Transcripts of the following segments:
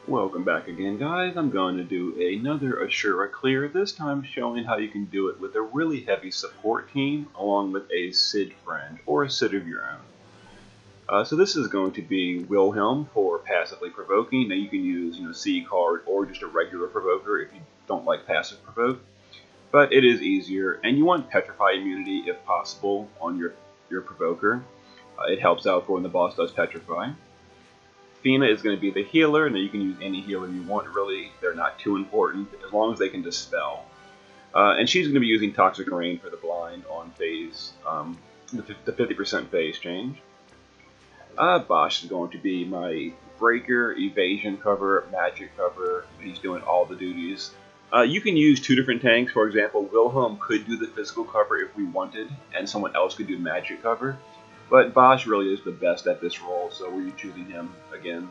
Welcome back again, guys. I'm going to do another Asura clear, this time showing how you can do it with a really heavy support team along with a Sid friend or a Sid of your own. So this is going to be Wilhelm for passively provoking. Now you can use C card or just a regular provoker if you don't like passive provoke, but it is easier, and you want petrify immunity if possible on your provoker. It helps out for when the boss does petrify. Fina is going to be the healer. Now you can use any healer you want, really. They're not too important, as long as they can dispel. And she's going to be using Toxic Rain for the blind on phase, the 50% phase change. Bosch is going to be my breaker, evasion cover, magic cover. He's doing all the duties. You can use two different tanks. For example, Wilhelm could do the physical cover if we wanted, and someone else could do magic cover. But Bosch really is the best at this role, so we're choosing him again.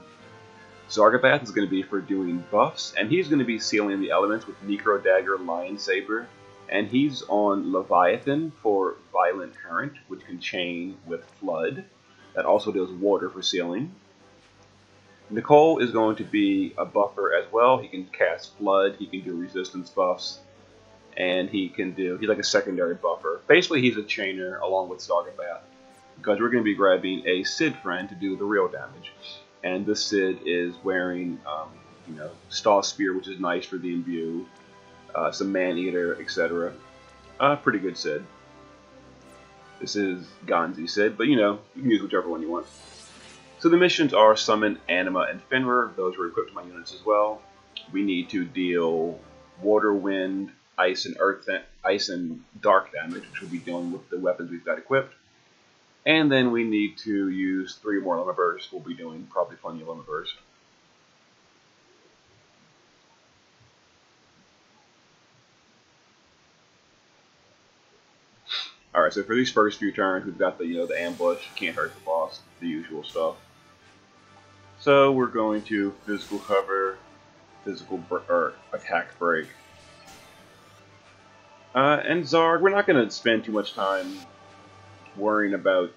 Zargabath is going to be for doing buffs, and he's going to be sealing the elements with Necro Dagger, Lion Saber, and he's on Leviathan for Violent Current, which can chain with Flood. That also does water for sealing. Nicole is going to be a buffer as well. He can cast Flood, he can do resistance buffs, and he's like a secondary buffer. Basically, he's a chainer along with Zargabath, because we're going to be grabbing a Sid friend to do the real damage. And this Sid is wearing, Stall Spear, which is nice for the imbue, some Man-Eater, etc. Pretty good Sid. This is Gonzi Sid, but you can use whichever one you want. So the missions are Summon, Anima, and Fenrir. Those were equipped to my units as well. We need to deal Water, Wind, Ice, and Dark damage, which we'll be dealing with the weapons we've got equipped. And then we need to use 3 more Lemma Bursts. We'll be doing probably plenty of Lemma Burst. Alright, so for these first few turns, we've got the ambush, can't hurt the boss, the usual stuff. So we're going to physical cover, attack break. And Zarg, we're not going to spend too much time worrying about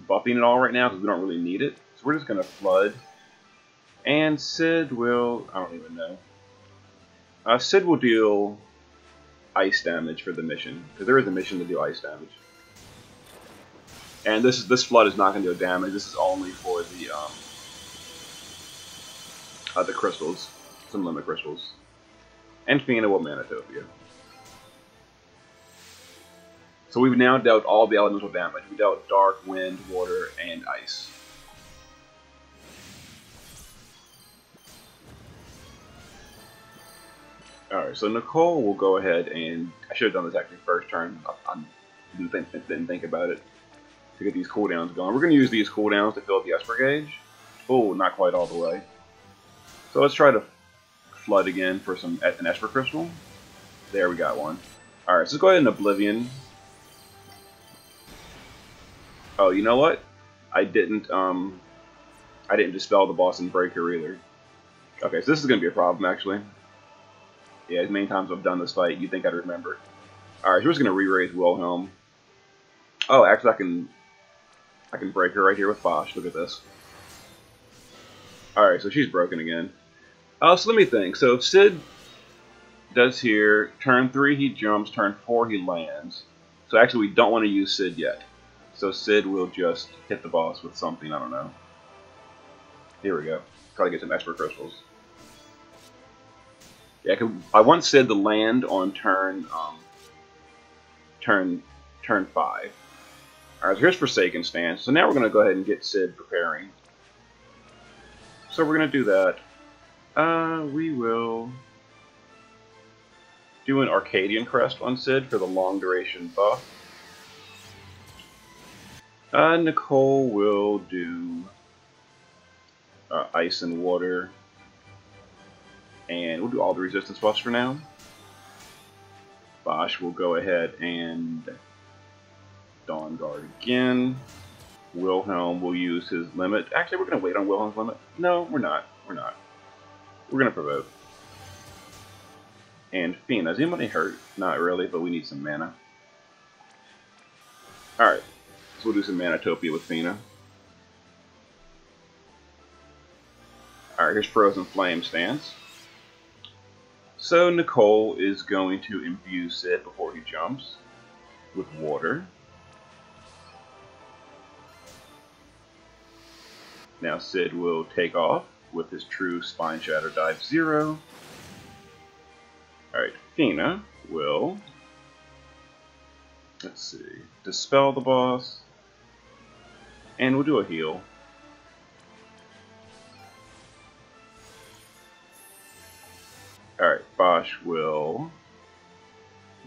buffing it all right now because we don't really need it. So we're just going to Flood. And Sid will, I don't even know. Sid will deal ice damage for the mission, because there is a mission to do ice damage. And this Flood is not going to do damage. This is only for the crystals, some limit crystals. And Fina will Manatopia. So we've now dealt all the elemental damage. We dealt dark, wind, water, and ice. Alright, so Nicole will go ahead and... I should have done this actually first turn. I didn't think about it to get these cooldowns going. We're going to use these cooldowns to fill up the Esper gauge. Oh, not quite all the way. So let's try to Flood again for an Esper Crystal. There, we got one. Alright, so let's go ahead and Oblivion. Oh, you know what? I didn't dispel the boss and breaker either. Okay, so this is going to be a problem, actually. Yeah, as many times I've done this fight, you'd think I'd remember. Alright, so we're just going to re-raise Wilhelm. Oh, actually, I can break her right here with Bosch. Look at this. Alright, so she's broken again. So let me think. So if Sid does here, turn 3 he jumps, turn 4 he lands. So actually we don't want to use Sid yet. So Sid will just hit the boss with something, I don't know. Here we go. Try to get some Esper Crystals. Yeah, I want Sid to land on turn 5. Alright, so here's Forsaken Stance. So now we're going to go ahead and get Sid preparing. So we're going to do that. We will do an Arcadian Crest on Sid for the long duration buff. Nicole will do Ice and Water. And we'll do all the resistance buffs for now. Bosch will go ahead and Dawn Guard again. Wilhelm will use his limit. Actually, we're going to wait on Wilhelm's limit. No, we're not. We're not. We're going to provoke. And Fina. Is anybody hurt? Not really, but we need some mana. Alright. So we'll do some Manatopia with Fina. Alright, here's Frozen Flame stance. So Nicole is going to imbue Sid before he jumps with water. Now Sid will take off with his true Spine Shatter Dive 0. Alright, Fina will, let's see, dispel the boss, and we'll do a heal. Alright, Bosch will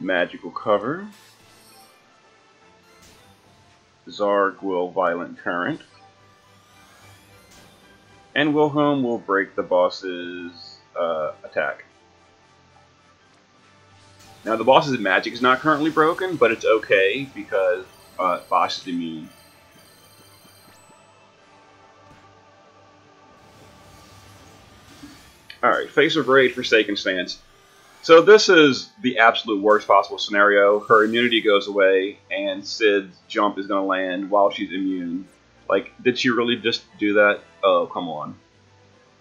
magical cover. Zarg will violent current. And Wilhelm will break the boss's attack. Now the boss's magic is not currently broken, but it's okay because Bosch is immune. Alright, Face of Rage, Forsaken Stance. So this is the absolute worst possible scenario. Her immunity goes away, and Sid's jump is going to land while she's immune. Like, did she really just do that? Oh, come on.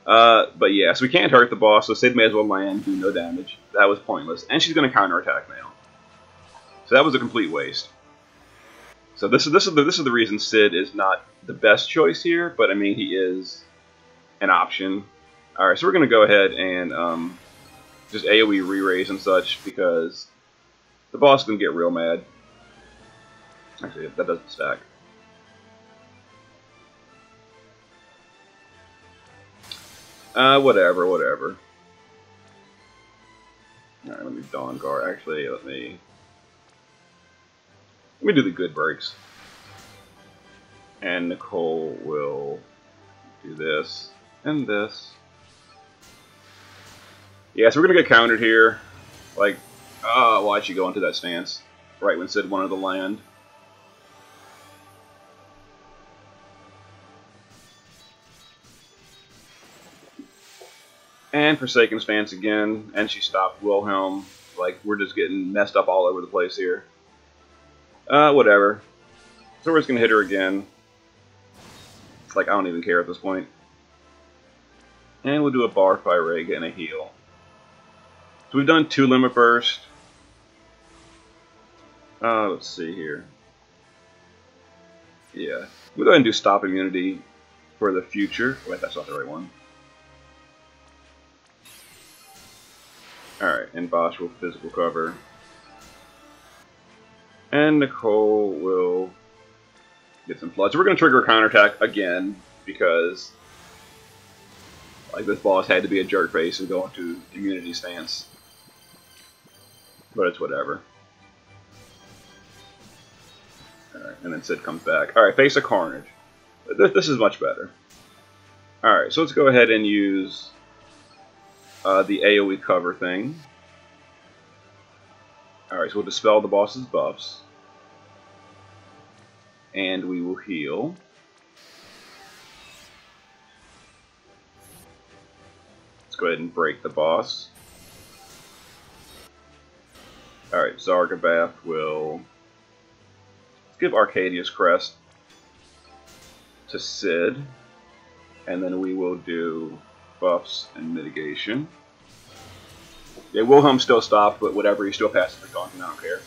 But yeah, so we can't hurt the boss, so Sid may as well land, do no damage. That was pointless. And she's going to counterattack now. So that was a complete waste. So this is the reason Sid is not the best choice here, but I mean, he is an option. Alright, so we're going to go ahead and just AoE re-raise and such, because the boss is going to get real mad. Actually, that doesn't stack. Whatever. Alright, let me Dawn Guard. Actually, let me do the good breaks. And Nicole will do this and this. Yeah, so we're gonna get countered here. Like, why'd she go into that stance? Right when Sid wanted to land. And Forsaken Stance again, and she stopped Wilhelm. Like, we're just getting messed up all over the place here. Whatever. So we're just gonna hit her again. It's like, I don't even care at this point. And we'll do a Bar Fire Rig and a heal. So we've done 2 Limit Burst. Let's see here. Yeah. We'll go ahead and do Stop Immunity for the future. Wait, that's not the right one. Alright, and Bosch will physical cover. And Nicole will get some floods. So we're going to trigger a counterattack again, because like this boss had to be a jerk face and go into immunity stance. But it's whatever. Alright, and then Sid comes back. Alright, Face of Carnage. This is much better. Alright, so let's go ahead and use the AoE cover thing. Alright, so we'll dispel the boss's buffs. And we will heal. Let's go ahead and break the boss. Alright, Zargabath will... Let's give Arcadia's Crest to Sid. And then we will do buffs and mitigation. Yeah, Wilhelm still stopped, but whatever, he still passes the gauntlet, I don't care.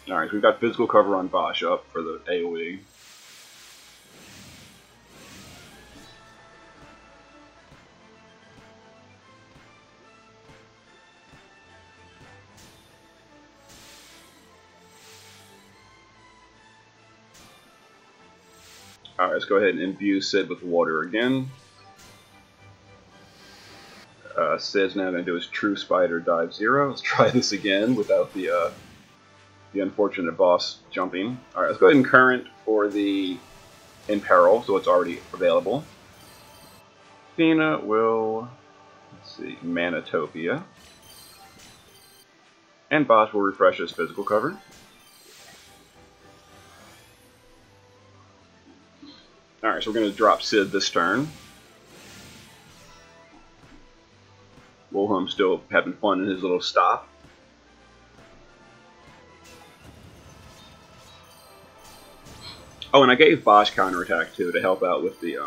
Alright, so we've got physical cover on Bosch up for the AoE. Alright, let's go ahead and imbue Sid with water again. Sid's now going to do his True Spider Dive 0. Let's try this again without the unfortunate boss jumping. Alright, let's go ahead and current for the In Peril, so it's already available. Fina will, let's see, Manatopia. And Bosch will refresh his physical cover. Alright, so we're going to drop Sid this turn. Wilhelm's still having fun in his little stop. Oh, and I gave Bosch counterattack too to help out with the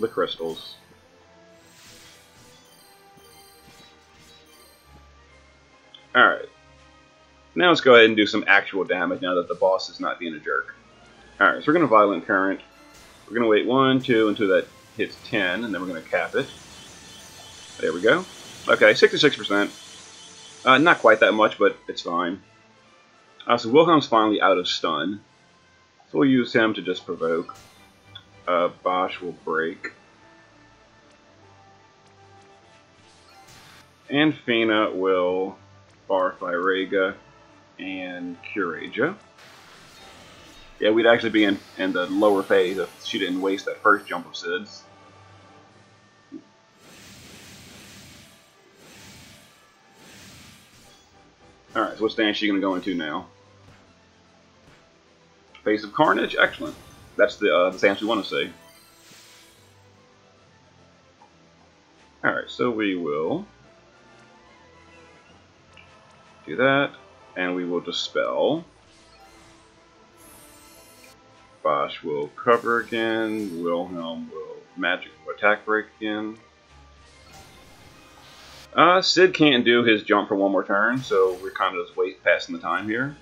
crystals. Alright. Now let's go ahead and do some actual damage now that the boss is not being a jerk. Alright, so we're going to Violent Current. We're going to wait 1, 2 until that hits 10, and then we're going to cap it. There we go. Okay, 66%. Not quite that much, but it's fine. So Wilhelm's finally out of stun. So we'll use him to just provoke. Bosch will break. And Fina will bar Rega and Curaja. Yeah, we'd actually be in the lower phase if she didn't waste that first jump of Sid's. Alright, so what stance is she going to go into now? Face of Carnage? Excellent. That's the stance we want to see. Alright, so we will do that, and we will Dispel. Bosch will cover again, Wilhelm will magic attack break again. Sid can't do his jump for one more turn, so we're kind of just passing the time here.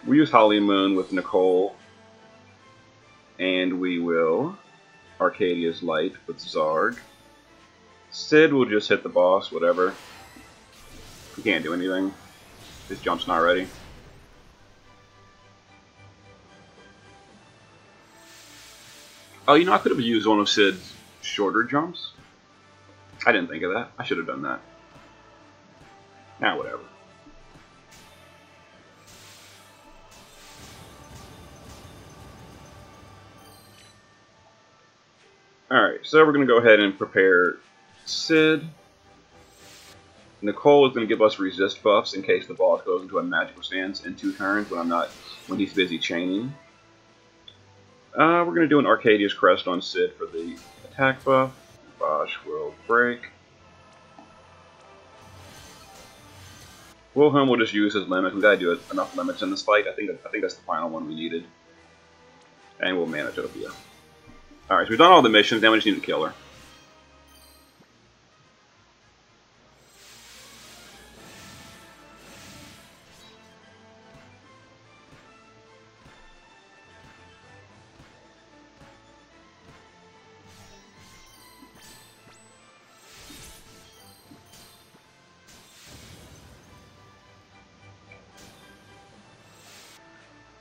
We use Holly Moon with Nicole, and we will Arcadia's Light with Zarg. Sid will just hit the boss, whatever. He can't do anything. His jump's not ready. Oh, you know, I could have used one of Sid's shorter jumps. I didn't think of that. I should have done that. Nah, whatever. Alright, so we're going to go ahead and prepare Sid. Nicole is going to give us resist buffs in case the boss goes into a magical stance in 2 turns when he's busy chaining. We're going to do an Arcadia's Crest on Sid for the attack buff. Bosch will break. Wilhelm will just use his limit. We gotta do enough limits in this fight. I think that's the final one we needed. And we'll manage Opia. Alright, so we've done all the missions, now we just need to kill her.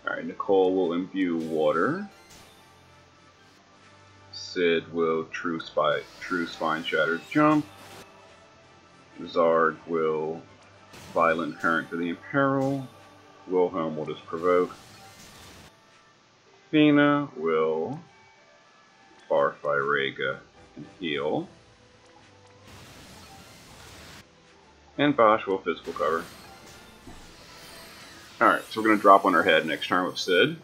Alright, Nicole will imbue water. Sid will True Spine Shattered Jump. Zarg will Violent Current for the Imperil. Wilhelm will just provoke. Fina will Bar Rega and heal. And Bosch will physical cover. Alright, so we're going to drop on her head next turn with Sid.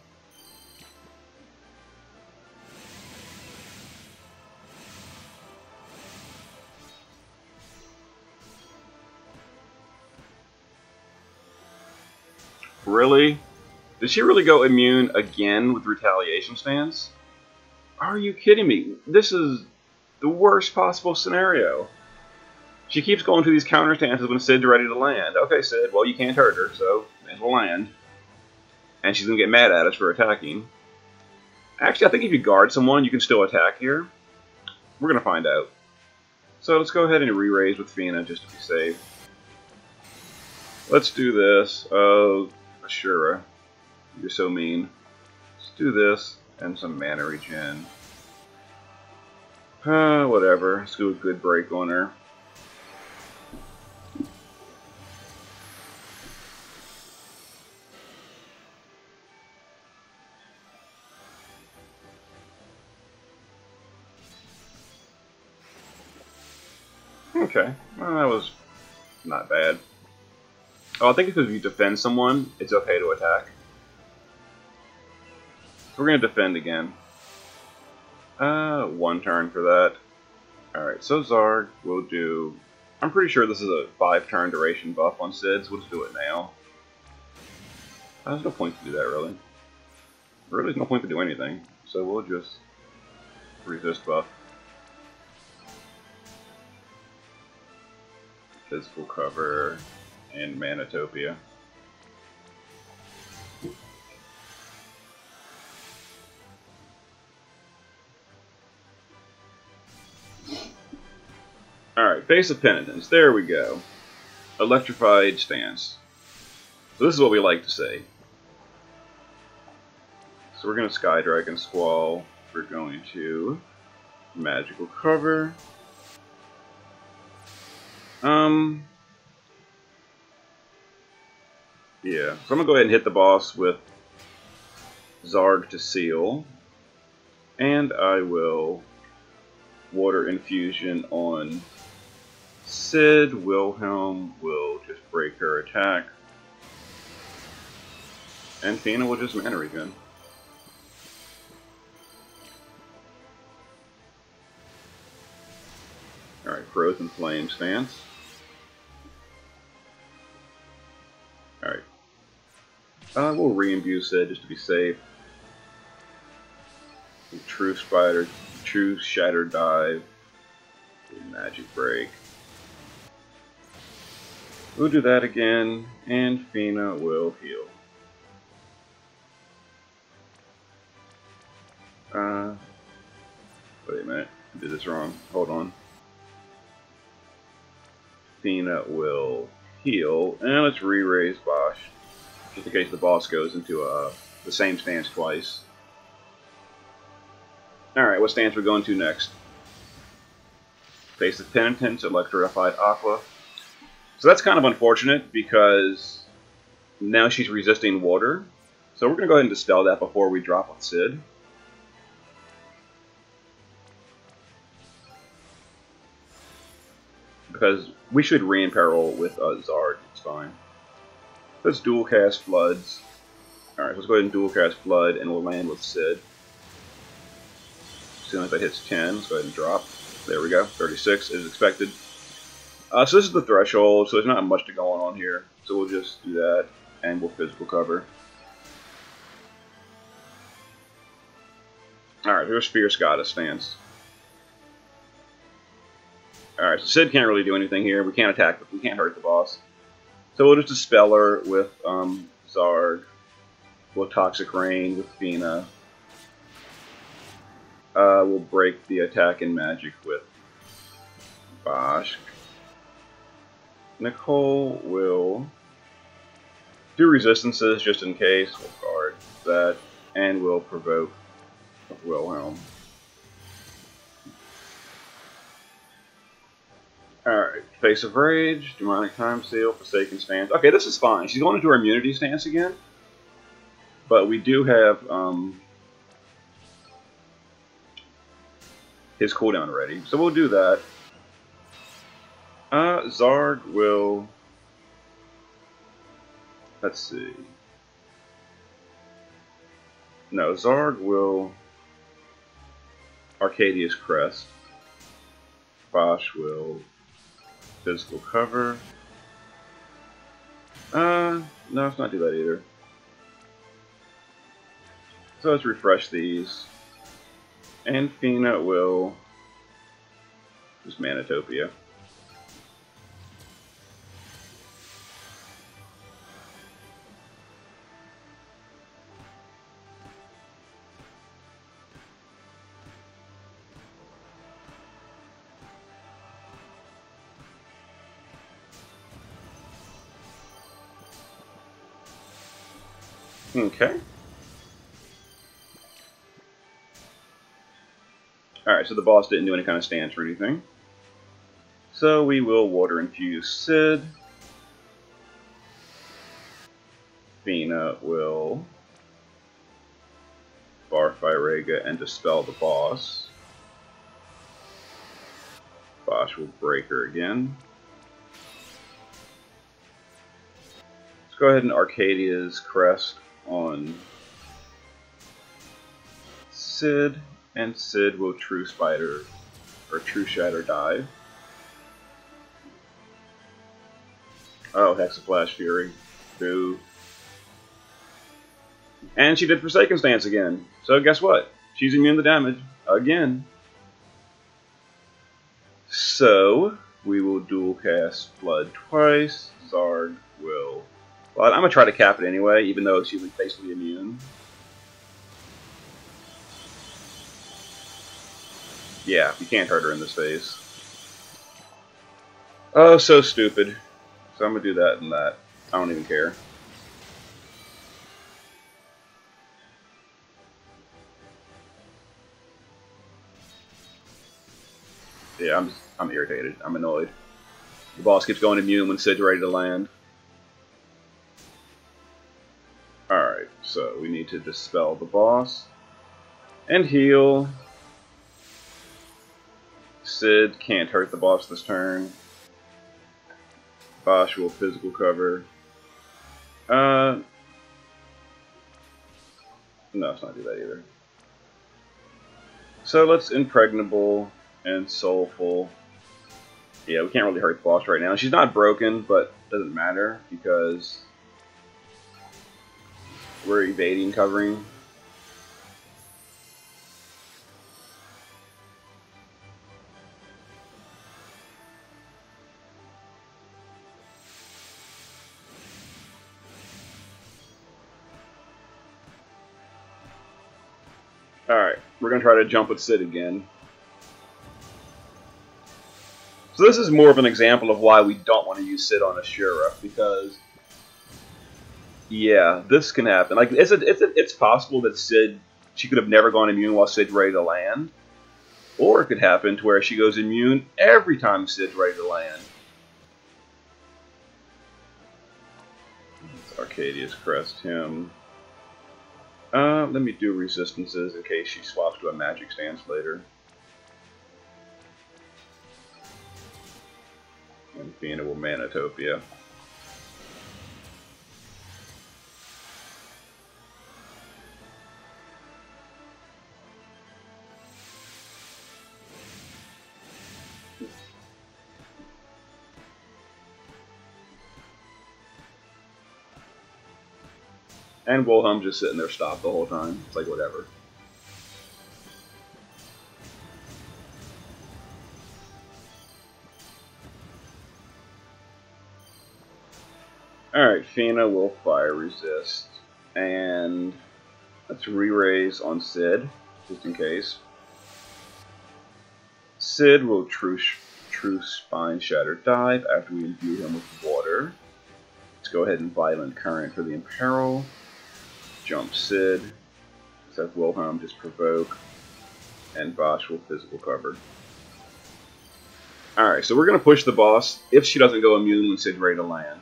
Really? Did she really go immune again with Retaliation Stance? Are you kidding me? This is the worst possible scenario. She keeps going to these counter stances when Sid's ready to land. Okay, Sid, well, you can't hurt her, so may as well land. And she's going to get mad at us for attacking. Actually, I think if you guard someone, you can still attack here. We're going to find out. So let's go ahead and re-raise with Fina just to be safe. Let's do this. Oh, Asura. You're so mean. Let's do this and some mana regen. Whatever. Let's do a good break on her. Okay, well, that was not bad. Oh, I think it's because if you defend someone, it's okay to attack. So we're going to defend again. 1 turn for that. Alright, so Zarg will do... I'm pretty sure this is a 5-turn duration buff on Sid, so we'll just do it now. There's no point to do that, really. Really, there's no point to do anything, so we'll just resist buff. Physical cover and Manatopia. Alright, Face of Penitence. There we go. Electrified stance. So this is what we like to say. So we're going to Sky Dragon Squall. We're going to Magical Cover. Yeah, so I'm going to go ahead and hit the boss with Zarg to seal. And I will Water Infusion on Sid. Wilhelm will just break her attack. And Fina will just mana regen. Alright, Frozen Flame stance. Alright. We'll re-imbue Sid just to be safe. True Spider, True Shatter Dive, Magic Break. We'll do that again, and Fina will heal. Wait a minute, I did this wrong. Hold on. Fina will heal, and let's re-raise Bosch, just in case the boss goes into the same stance twice. Alright, what stance we're going to next? Face of Penitence, Electrified Aqua. So that's kind of unfortunate because now she's resisting water. So we're going to go ahead and dispel that before we drop with Sid. Because we should re-imperil with Zarg, it's fine. Let's dual cast Floods. Alright, let's go ahead and dual cast Flood and we'll land with Sid. As soon as that hits 10, let's go ahead and drop. There we go, 36 as expected. So this is the threshold, so there's not much to go on here. So we'll just do that, and we'll physical cover. Alright, here's Fierce Goddess stance. Alright, so Sid can't really do anything here. We can't attack, we can't hurt the boss. So we'll just dispel her with Zarg. We'll Toxic Rain with Fina. We'll break the attack in magic with Bosch. Nicole will do resistances just in case. We'll guard that, and we'll provoke with Wilhelm. Alright, Face of Rage, Demonic Time Seal, Forsaken Stance. Okay, this is fine. She's going into her immunity stance again. But we do have his cooldown ready. So we'll do that. Zarg will... Let's see. No, Zarg will... Arcadia's Crest. Bosch will... Physical cover. No, let's not do that either. So let's refresh these. And Fina will just Manatopia. Okay. Alright, so the boss didn't do any kind of stance or anything. So we will Water Infuse Sid. Fina will Barfire Rega and dispel the boss. Bosch will break her again. Let's go ahead and Arcadia's Crest on Sid. And Sid will True Spider, or True Shatter Dive. Oh, Hexaflash Fury. Boo. And she did Forsaken Stance again. So guess what? She's immune to damage. Again. So, we will dual cast Flood twice. Zarg will... Well, I'm going to try to cap it anyway, even though she's basically immune. Yeah, you can't hurt her in this phase. Oh, so stupid. So I'm going to do that and that. I don't even care. Yeah, I'm irritated. I'm annoyed. The boss keeps going immune when Sid's ready to land. Alright, so we need to dispel the boss. And heal. Sid can't hurt the boss this turn. Bosch will physical cover. No, let's not do that either. So let's Impregnable and Soulful. Yeah, we can't really hurt the boss right now. She's not broken, but doesn't matter because we're evading covering. Alright, we're going to try to jump with Sid again. So this is more of an example of why we don't want to use Sid on Asura, because, yeah, this can happen. Like, it's possible that Sid, she could have never gone immune while Sid's ready to land. Or it could happen to where she goes immune every time Sid's ready to land. Let's Arcadia's Crest him. Let me do resistances in case she swaps to a magic stance later. And Fina will Manatopia. And Wilhelm just sitting there stopped the whole time. It's like, whatever. Alright, Fina will Fire Resist. And let's re-raise on Sid, just in case. Sid will True Spine Shatter Dive after we imbue him with water. Let's go ahead and Violent Current for the Imperil. Jump Sid. Except Wilhelm just Provoke. And Bosch will Physical Cover. Alright, so we're going to push the boss if she doesn't go immune when Sid's ready to land.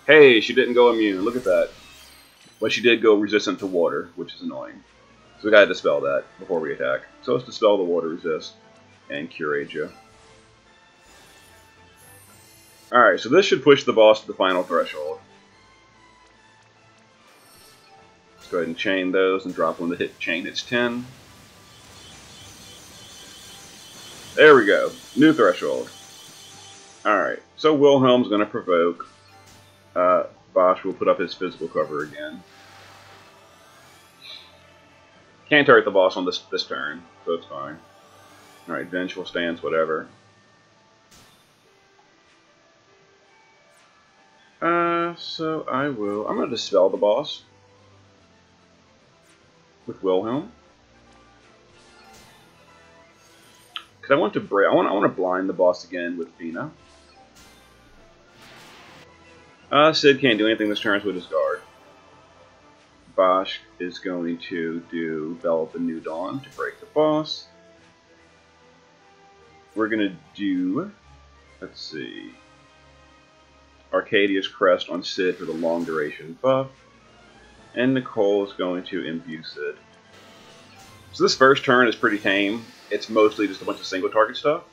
Hey, she didn't go immune. Look at that. But she did go resistant to water, which is annoying. So we gotta dispel that before we attack. So let's dispel the water resist and Cure Asia. Alright, so this should push the boss to the final threshold. Let's go ahead and chain those and drop when the chain hits 10. There we go. New threshold. Alright, so Wilhelm's gonna provoke. Bosch will put up his physical cover again. Can't hurt the boss on this turn, so it's fine. Alright, Vengeful Stance, whatever. So I'm going to dispel the boss with Wilhelm. Because I want to blind the boss again with Fina. Sid can't do anything this turn, so we'll discard. Bosch is going to do Bell of the New Dawn to break the boss. We're going to do, let's see, Arcadia's Crest on Sid for the long duration buff. And Nicole is going to imbue Sid. So this first turn is pretty tame. It's mostly just a bunch of single target stuff.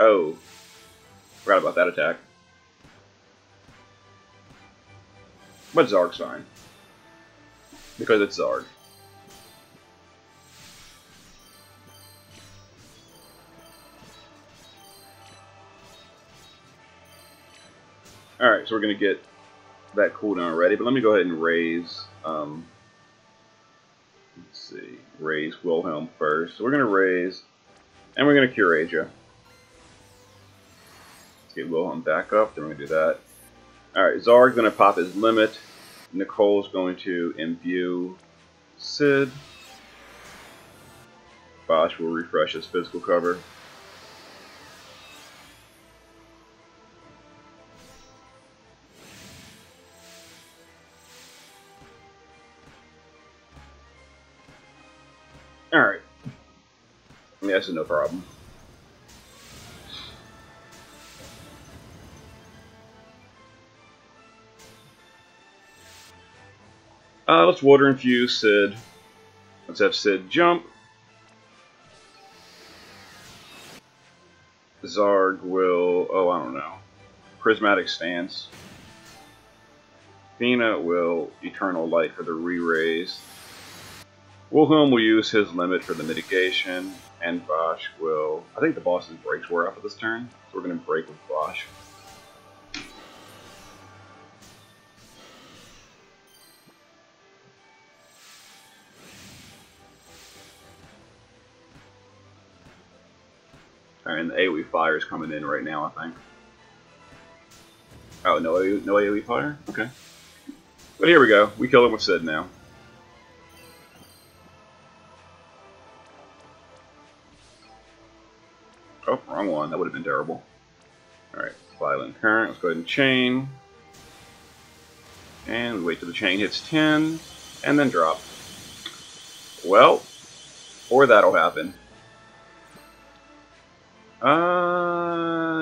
Oh, forgot about that attack. But Zarg's fine. Because it's Zarg. Alright, so we're going to get that cooldown ready, but let me go ahead and raise, let's see, raise Wilhelm first. So we're going to raise, and we're going to cure Asia. Let's get Wilhelm back up, then we're going to do that. Alright, Zarg's going to pop his limit. Nicole's going to imbue Sid. Bosch will refresh his physical cover. Alright. Yeah, that's no problem. Let's water infuse Sid. Let's have Sid jump. Zarg will, oh, I don't know, Prismatic Stance. Fina will Eternal Light for the re-raise. Wilhelm will use his limit for the mitigation, and Bosch will, I think the boss's breaks were after this turn, so we're going to break with Bosch. Alright, and the AoE fire is coming in right now, I think. Oh, no AoE fire? Okay. But here we go. We kill him with Sid now. Oh, wrong one. That would have been terrible. Alright, Violent Current. Let's go ahead and chain. And we wait till the chain hits 10, and then drop. Well, or that'll happen.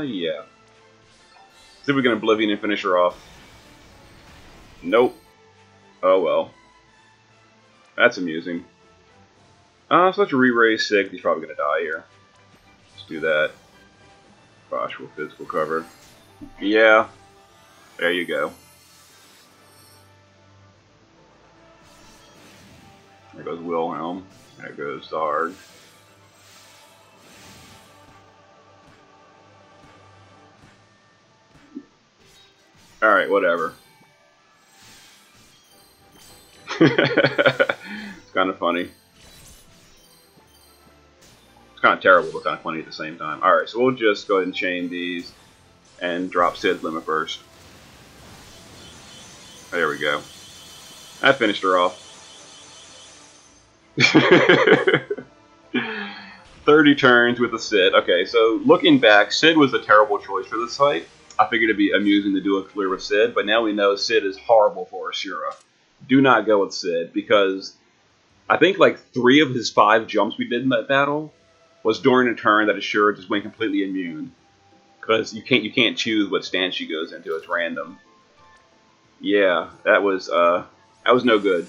Yeah. See if we can Oblivion and finish her off. Nope. Oh well. That's amusing. So let's re-raise Sig. He's probably gonna die here. Let's do that. Bosch will physical cover. Yeah. There you go. There goes Wilhelm. There goes Zarg. Alright, whatever. It's kind of funny. It's kind of terrible, but kind of funny at the same time. Alright, so we'll just go ahead and chain these and drop Sid's limit first. There we go. I finished her off. 30 turns with a Sid. Okay, so looking back, Sid was a terrible choice for this fight. I figured it'd be amusing to do a clear with Sid, but now we know Sid is horrible for Asura. Do not go with Sid, because I think like 3 of his 5 jumps we did in that battle was during a turn that Asura just went completely immune. Because you can't choose what stance she goes into, it's random. Yeah, that was no good.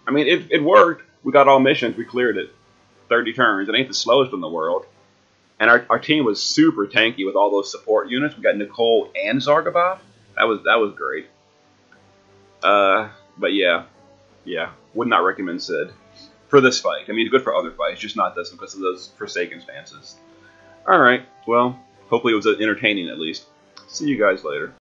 I mean, it worked. We got all missions, we cleared it. 30 turns, it ain't the slowest in the world. And our team was super tanky with all those support units. We got Nicole and Zargaboff. That was great. But yeah, would not recommend Sid for this fight. I mean, it's good for other fights, just not this one because of those Forsaken stances. All right, well, hopefully it was entertaining at least. See you guys later.